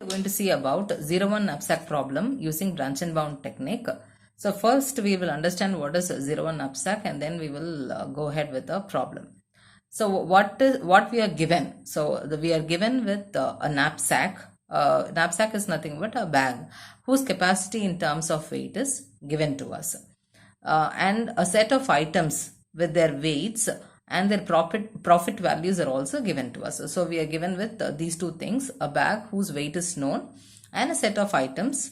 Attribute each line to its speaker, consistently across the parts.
Speaker 1: We're going to see about 0-1 knapsack problem using branch and bound technique. So first we will understand what is 0-1 knapsack and then we will go ahead with the problem. So what we are given? So we are given with a knapsack. Knapsack is nothing but a bag whose capacity in terms of weight is given to us. And a set of items with their weights and their profit values are also given to us. So we are given with these two things: a bag whose weight is known and a set of items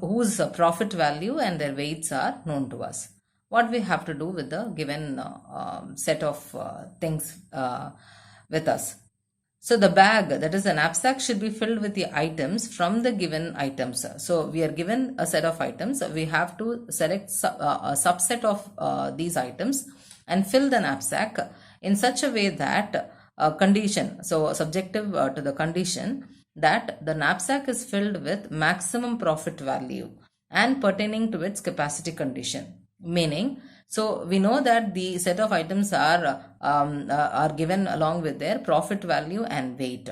Speaker 1: whose profit value and their weights are known to us. What we have to do with the given set of things with us? So the bag, that is the knapsack, should be filled with the items from the given items. So we are given a set of items. We have to select a subset of these items and fill the knapsack in such a way that condition, so subjective to the condition, that the knapsack is filled with maximum profit value and pertaining to its capacity condition. Meaning, so we know that the set of items are given along with their profit value and weight.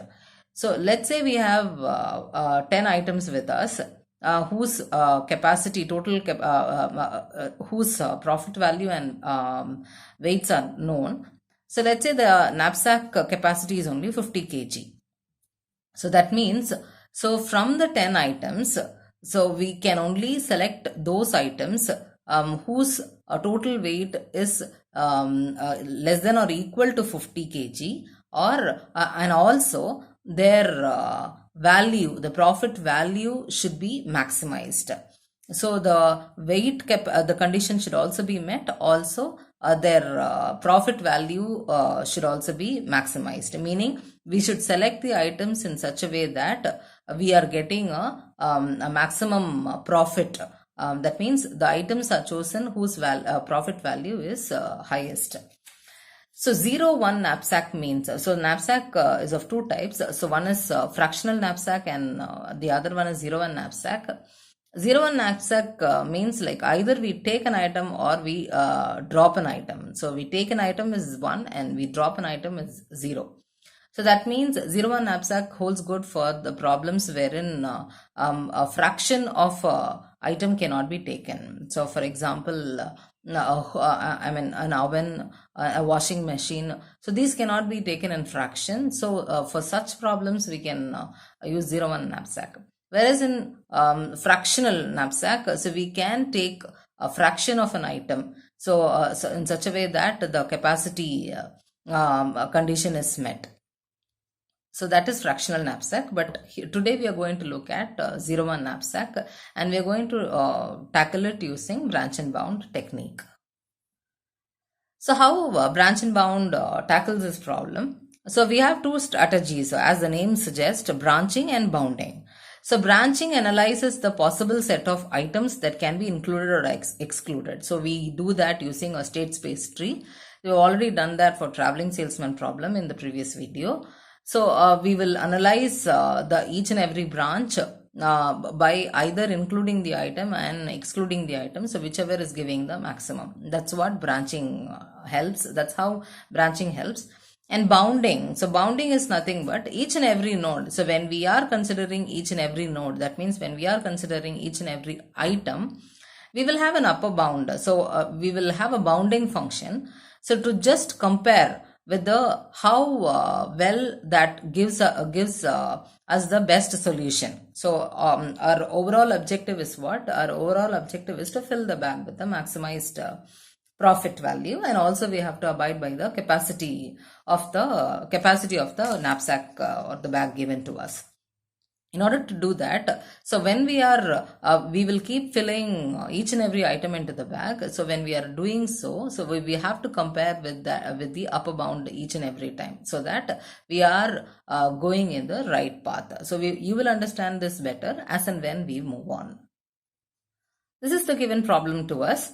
Speaker 1: So let's say we have 10 items with us whose capacity total whose profit value and weights are known. So let's say the knapsack capacity is only 50 kg. So that means, so from the 10 items, so we can only select those items whose total weight is less than or equal to 50 kg, or and also their value, the profit value should be maximized. So the weight the condition should also be met. Also their profit value should also be maximized, meaning we should select the items in such a way that we are getting a maximum profit. That means the items are chosen whose profit value is highest. So 0-1 knapsack means, so knapsack is of two types. So one is fractional knapsack and the other one is 0-1 knapsack. 0-1 knapsack means like either we take an item or we drop an item. So we take an item is 1 and we drop an item is 0. So that means 0-1 knapsack holds good for the problems wherein a fraction of item cannot be taken. So for example, I mean an oven, a washing machine. So these cannot be taken in fraction. So for such problems we can use 0-1 knapsack. Whereas in fractional knapsack, so we can take a fraction of an item. So, so in such a way that the capacity condition is met. So that is fractional knapsack, but today we are going to look at 0-1 knapsack and we are going to tackle it using branch and bound technique. So how branch and bound tackles this problem? So we have two strategies, as the name suggests, branching and bounding. So branching analyzes the possible set of items that can be included or excluded. So we do that using a state space tree. We've already done that for traveling salesman problem in the previous video. So we will analyze each and every branch by either including the item and excluding the item. So whichever is giving the maximum. That's what branching helps. That's how branching helps. And bounding. So bounding is nothing but each and every node. So when we are considering each and every node, that means when we are considering each and every item, we will have an upper bound. So we will have a bounding function. So to just compare with the how well that gives us the best solution. So our overall objective is what? Our overall objective is to fill the bag with the maximized profit value, and also we have to abide by the capacity of the knapsack or the bag given to us. In order to do that, so when we are, we will keep filling each and every item into the bag. So when we are doing so, we have to compare with the upper bound each and every time, so that we are going in the right path. So you will understand this better as and when we move on. This is the given problem to us.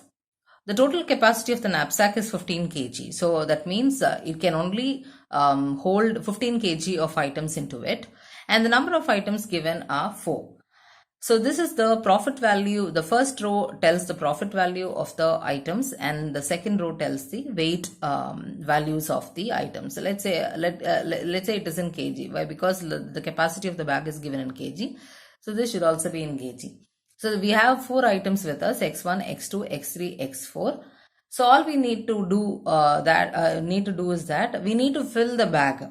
Speaker 1: The total capacity of the knapsack is 15 kg. So that means it can only hold 15 kg of items into it. And the number of items given are 4. So this is the profit value. The first row tells the profit value of the items, and the second row tells the weight values of the items. So let's say let's say it is in kg. Why? Because the capacity of the bag is given in kg. So this should also be in kg. So we have 4 items with us: x1, x2, x3, x4. So all we need to do is that we need to fill the bag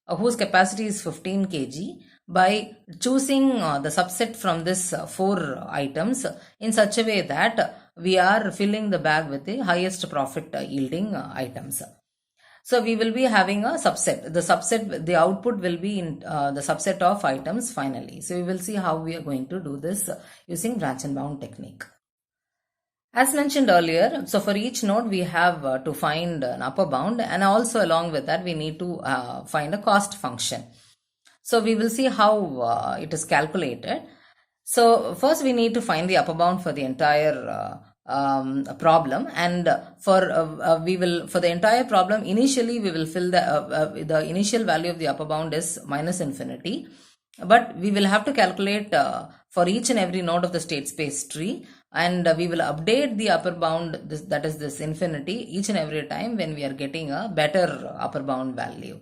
Speaker 1: whose capacity is 15 kg by choosing the subset from this 4 items in such a way that we are filling the bag with the highest profit yielding items. So we will be having a subset. The output will be in the subset of items finally. So we will see how we are going to do this using branch and bound technique. As mentioned earlier, so for each node we have to find an upper bound, and also along with that we need to find a cost function. So we will see how it is calculated. So first we need to find the upper bound for the entire problem, and for the entire problem, initially we will fill the initial value of the upper bound is minus infinity, but we will have to calculate for each and every node of the state space tree, and we will update the upper bound, that is this infinity, each and every time when we are getting a better upper bound value.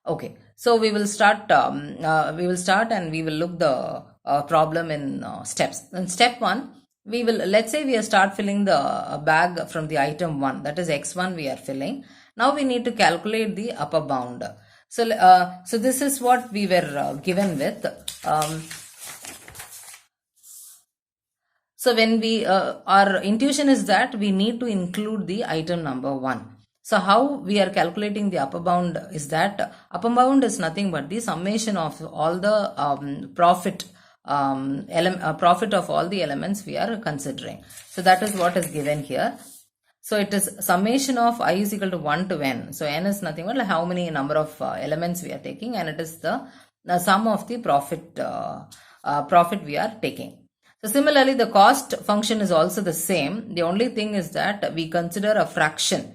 Speaker 1: Okay, so we will start and we will look the problem in steps. In step 1, we will, let's say we start filling the bag from the item 1, that is x1 we are filling. Now we need to calculate the upper bound. So this is what we were given with. So when we our intuition is that we need to include the item number 1. So how we are calculating the upper bound is that upper bound is nothing but the summation of all the profit of all the elements we are considering. So that is what is given here. So it is summation of I is equal to 1 to n. So n is nothing but how many number of elements we are taking, and it is the sum of the profit we are taking. So similarly, the cost function is also the same. The only thing is that we consider a fraction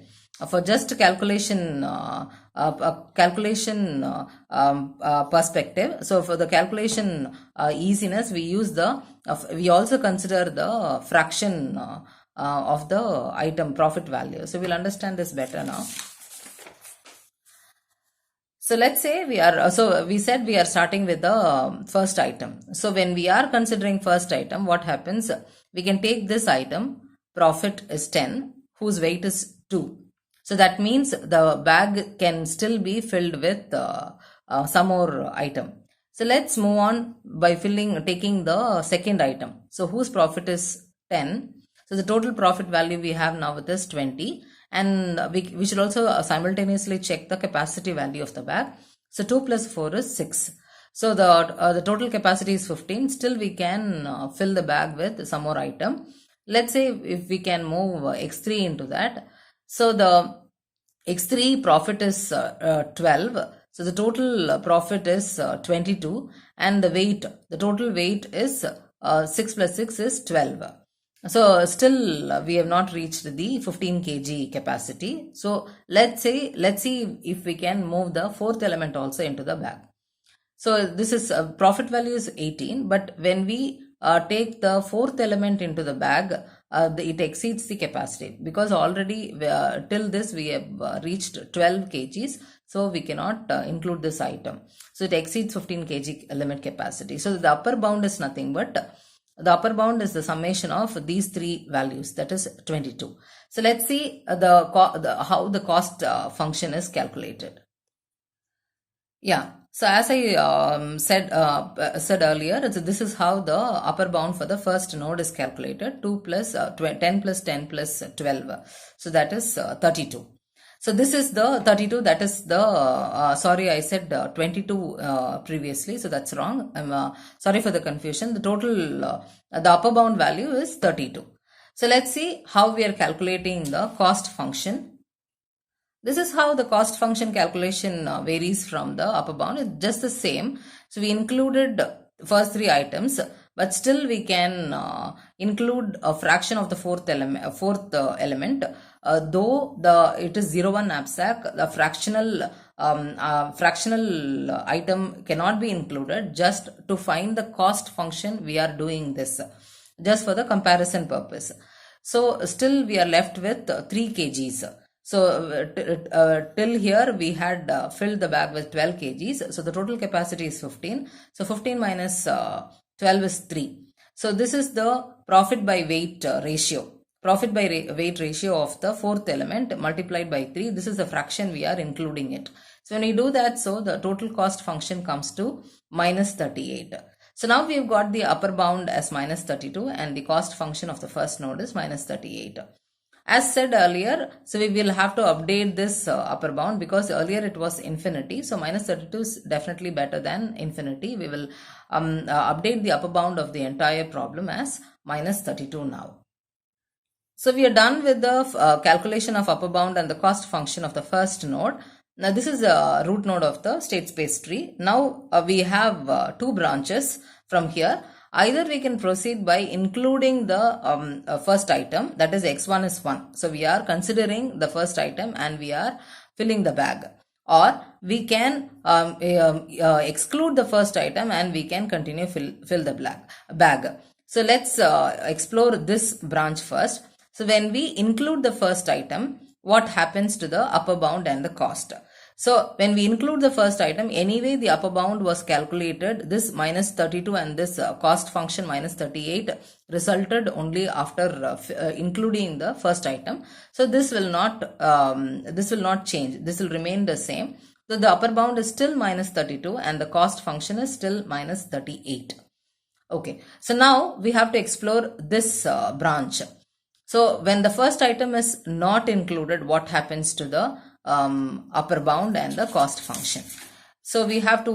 Speaker 1: for just calculation perspective. So for the calculation easiness, we also consider the fraction of the item profit value. So we'll understand this better now. So let's say we said we are starting with the first item. So when we are considering first item, what happens? We can take this item, profit is 10, whose weight is 2. So that means the bag can still be filled with some more item. So let's move on by taking the second item. So whose profit is 10. So the total profit value we have now with is 20. And we should also simultaneously check the capacity value of the bag. So 2 plus 4 is 6. So the total capacity is 15. Still we can fill the bag with some more item. Let's say if we can move x3 into that. So the x3 profit is 12. So the total profit is 22, and the total weight is 6 plus 6 is 12. So still we have not reached the 15 kg capacity. So let's see if we can move the fourth element also into the bag. So this is profit value is 18, but when we take the fourth element into the bag, it exceeds the capacity, because already till this we have reached 12 kgs. So we cannot include this item. So it exceeds 15 kg limit capacity. So the upper bound is nothing but the upper bound is the summation of these 3 values, that is 22. So let's see how the cost function is calculated. Yeah. So as I said earlier, this is how the upper bound for the first node is calculated. 2 plus 10 plus 10 plus 12. So that is 32. So this is the 32. That is the sorry, I said 22 previously. So that's wrong. I'm sorry for the confusion. The total the upper bound value is 32. So let's see how we are calculating the cost function. This is how the cost function calculation varies from the upper bound. It's just the same. So we included first 3 items, but still we can include a fraction of the fourth element. Though it is 0-1 knapsack, the fractional fractional item cannot be included. Just to find the cost function, we are doing this just for the comparison purpose. So still we are left with 3 kgs. So till here we had filled the bag with 12 kgs. So the total capacity is 15. So 15 minus 12 is 3. So this is the profit by weight ratio. Profit by weight ratio of the fourth element multiplied by 3. This is the fraction we are including it. So when we do that, so the total cost function comes to minus 38. So now we've got the upper bound as minus 32 and the cost function of the first node is minus 38. As said earlier, so we will have to update this upper bound because earlier it was infinity. So minus 32 is definitely better than infinity. We will update the upper bound of the entire problem as minus 32 now. So we are done with the calculation of upper bound and the cost function of the first node. Now this is the root node of the state space tree. Now we have 2 branches from here. Either we can proceed by including the first item, that is x1 is 1. So we are considering the first item and we are filling the bag. Or we can exclude the first item and we can continue fill the bag. So let's explore this branch first. So when we include the first item, what happens to the upper bound and the cost? So when we include the first item, anyway the upper bound was calculated. This minus 32 and this cost function minus 38 resulted only after including the first item. So this will not change. This will remain the same. So the upper bound is still minus 32 and the cost function is still minus 38. Okay. So now we have to explore this branch. So when the first item is not included, what happens to the upper bound and the cost function? So we have to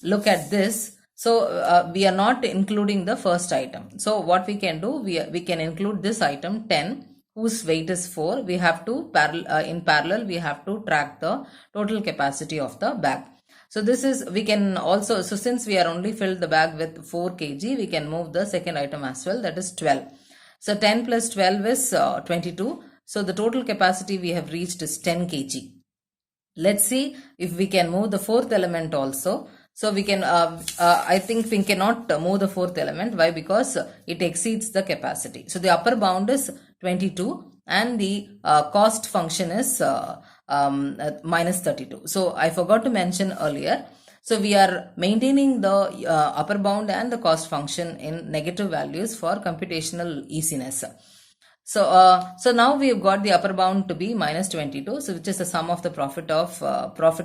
Speaker 1: look at this. So we are not including the first item. So what we can do, we can include this item 10 whose weight is 4. We have to in parallel we have to track the total capacity of the bag. So this is, we can also, so since we are only filled the bag with 4 kg, we can move the second item as well, that is 12. So 10 plus 12 is 22. So the total capacity we have reached is 10 kg. Let's see if we can move the fourth element also. So we can, I think we cannot move the fourth element. Why? Because it exceeds the capacity. So the upper bound is 22 and the cost function is minus 32. So I forgot to mention earlier. So we are maintaining the upper bound and the cost function in negative values for computational easiness. So now we have got the upper bound to be minus 22, so which is the sum of the profit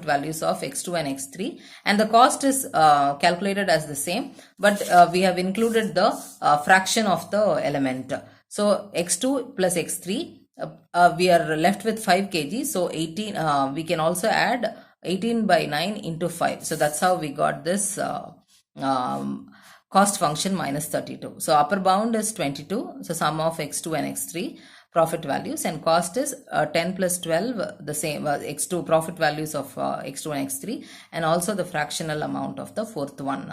Speaker 1: values of x2 and x3, and the cost is calculated as the same, but we have included the fraction of the element. So x2 plus x3, we are left with 5 kg. So 18. We can also add 18 by 9 into 5. So that's how we got this cost function minus 32. So upper bound is 22. So sum of x2 and x3 profit values, and cost is 10 plus 12, the same x2 profit values of x2 and x3, and also the fractional amount of the fourth one.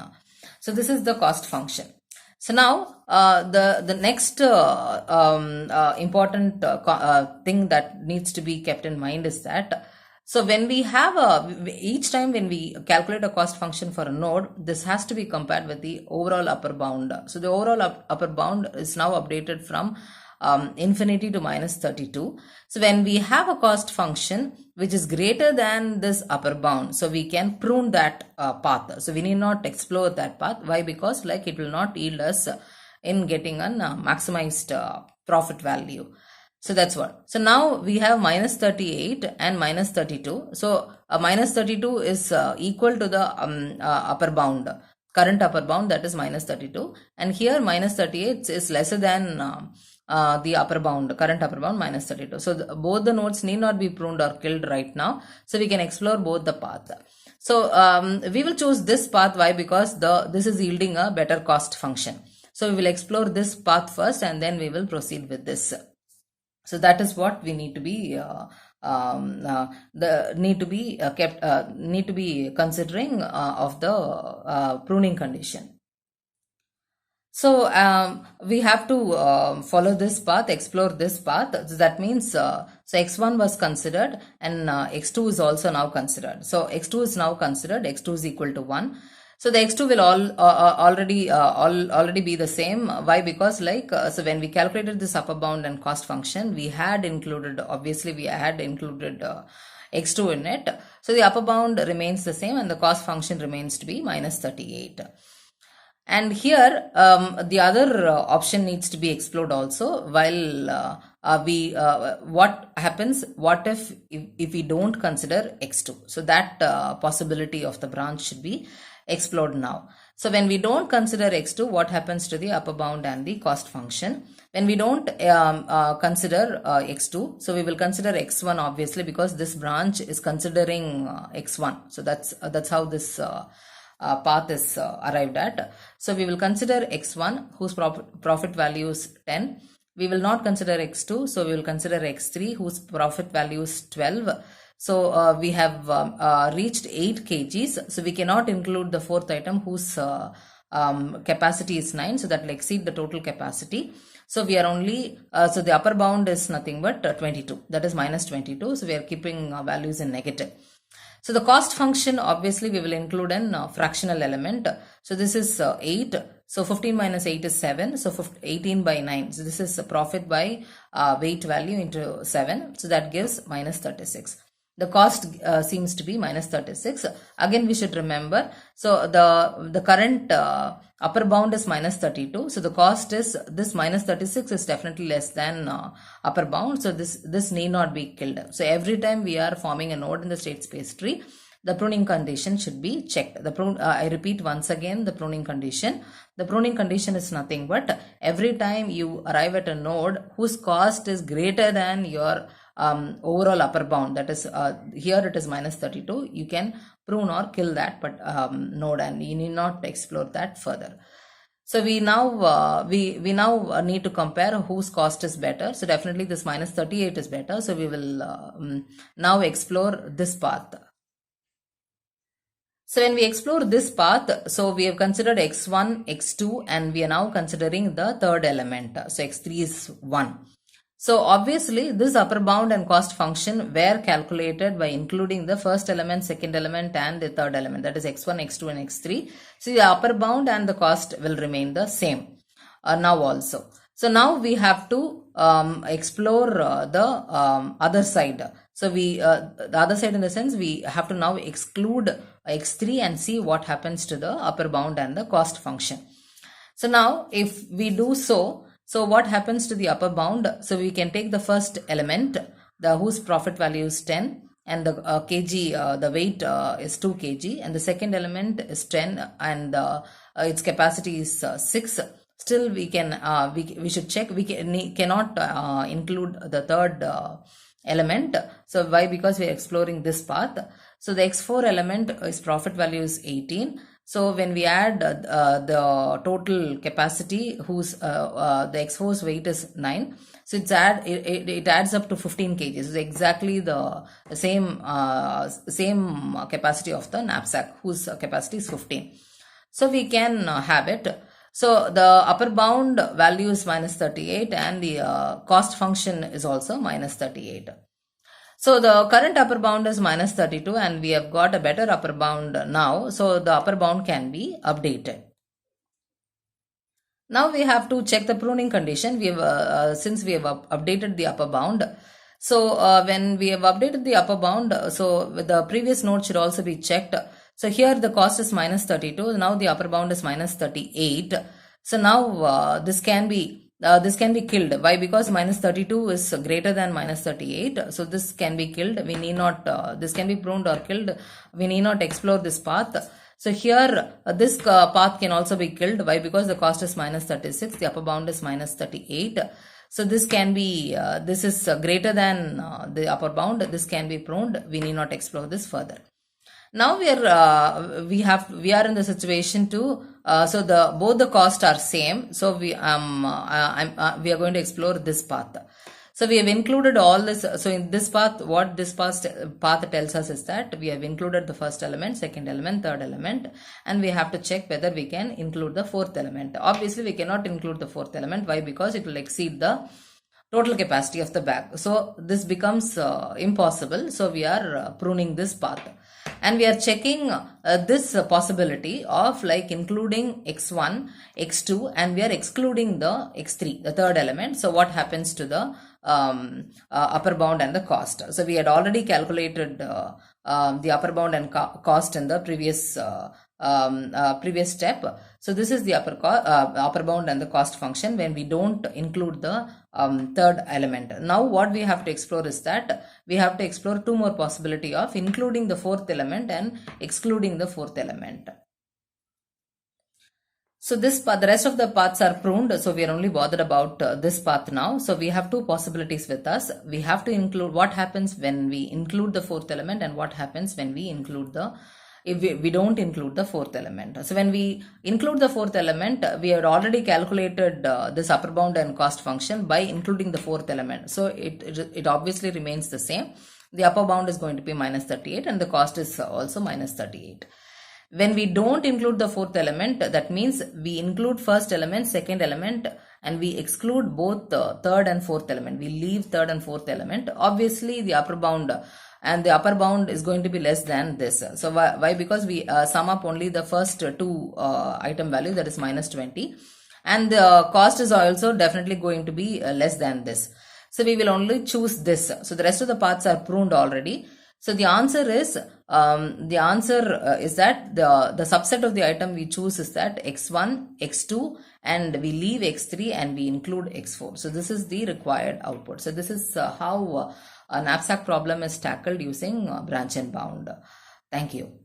Speaker 1: So this is the cost function. So now the next important thing that needs to be kept in mind is that, so when we have each time when we calculate a cost function for a node, this has to be compared with the overall upper bound. So the overall upper bound is now updated from infinity to minus 32. So when we have a cost function which is greater than this upper bound, so we can prune that path. So we need not explore that path. Why? Because like it will not yield us in getting a maximized profit value. So that's what. So now we have minus 38 and minus 32. So minus 32 is equal to the upper bound, current upper bound, that is minus 32. And here minus 38 is lesser than the upper bound, current upper bound minus 32. So both the nodes need not be pruned or killed right now. So we can explore both the path. So we will choose this path. Why? Because this is yielding a better cost function. So we will explore this path first and then we will proceed with this. So that is what we need to be need to be considering of the pruning condition. So we have to follow this path, explore this path. So that means so x1 was considered, and x2 is also now considered. So x2 is now considered. X2 is equal to 1. So the x2 will already be the same. Why? Because so when we calculated this upper bound and cost function, we had included, obviously we had included x2 in it. So the upper bound remains the same and the cost function remains to be minus 38. And here the other option needs to be explored also. While what happens, what if we don't consider x2? So that possibility of the branch should be explored now. So when we don't consider x2, what happens to the upper bound and the cost function? When we don't consider x2, so we will consider x1 obviously, because this branch is considering x1. So that's how this path is arrived at. So we will consider x1 whose profit value is 10. We will not consider x2, so we will consider x3 whose profit value is 12. So we have reached 8 kgs. So we cannot include the fourth item whose capacity is 9, so that will exceed the total capacity. So we are only, so the upper bound is nothing but 22, that is minus 22. So we are keeping values in negative. So the cost function, obviously we will include an fractional element. So this is 8. So 15 minus 8 is 7. So 18 by 9. So this is profit by weight value into 7. So that gives minus 36. The cost seems to be minus 36. Again, we should remember. So the current upper bound is minus 32. So the cost is, this minus 36 is definitely less than upper bound. So this need not be killed. So every time we are forming a node in the state space tree, the pruning condition should be checked. I repeat once again, the pruning condition. The pruning condition is nothing but every time you arrive at a node whose cost is greater than your overall upper bound, that is here it is minus 32, you can prune or kill that node, and you need not explore that further. So we now we now need to compare whose cost is better. So definitely this minus 38 is better. So we will now explore this path. So when we explore this path, so we have considered x1, x2, and we are now considering the third element. So x3 is 1. So obviously this upper bound and cost function were calculated by including the first element, second element, and the third element, that is x1, x2, and x3. So the upper bound and the cost will remain the same now also. So now we have to explore the other side. So the other side in the sense we have to now exclude x3 and see what happens to the upper bound and the cost function. So now if we do so, so what happens to the upper bound? So we can take the first element, whose profit value is 10, and the kg, the weight is 2 kg, and the second element is 10, and its capacity is 6. Still we can we should check, we cannot include the third element. So why? Because we are exploring this path. So the x4 element, its profit value is 18. So when we add the total capacity, whose the x4's weight is 9, so it adds up to 15 kg. So exactly the same capacity of the knapsack, whose capacity is 15. So we can have it. So the upper bound value is minus 38, and the cost function is also minus 38. So the current upper bound is minus 32, and we have got a better upper bound now. So the upper bound can be updated. Now we have to check the pruning condition. We have since we have updated the upper bound. So when we have updated the upper bound, so the previous node should also be checked. So here the cost is minus 32. Now the upper bound is minus 38. So now this can be killed. Why? Because minus 32 is greater than minus 38. So this can be killed. We need not, this can be pruned or killed. We need not explore this path. So here this path can also be killed. Why? Because the cost is minus 36. The upper bound is minus 38. So this can be, this is greater than the upper bound. This can be pruned. We need not explore this further. Now we are in the situation to so both the costs are same. So we are going to explore this path. So we have included all this. So in this path, what this path tells us is that we have included the first element, second element, third element, and we have to check whether we can include the fourth element. Obviously, we cannot include the fourth element. Why? Because it will exceed the total capacity of the bag. So this becomes impossible. So we are pruning this path. And we are checking this possibility of like including x1, x2, and we are excluding the x3, the third element. So what happens to the upper bound and the cost? So we had already calculated the upper bound and cost in the previous previous step. So this is the upper bound and the cost function when we don't include the third element. Now what we have to explore is that we have to explore two more possibility of including the fourth element and excluding the fourth element. So this path, the rest of the paths are pruned. So we are only bothered about this path now. So we have two possibilities with us. We have to include what happens when we include the fourth element and what happens when we include the if we don't include the fourth element. So when we include the fourth element, we had already calculated this upper bound and cost function by including the fourth element. So it obviously remains the same. The upper bound is going to be minus 38 and the cost is also minus 38. When we don't include the fourth element, that means we include first element, second element, and we exclude both the third and fourth element. We leave third and fourth element. Obviously, the upper bound and the upper bound is going to be less than this. So why? Because we sum up only the first two item value, that is minus 20, and the cost is also definitely going to be less than this. So we will only choose this. So the rest of the paths are pruned already. So the answer is that the subset of the item we choose is that x1, x2, and we leave x3 and we include x4. So this is the required output. So this is how a knapsack problem is tackled using branch and bound. Thank you.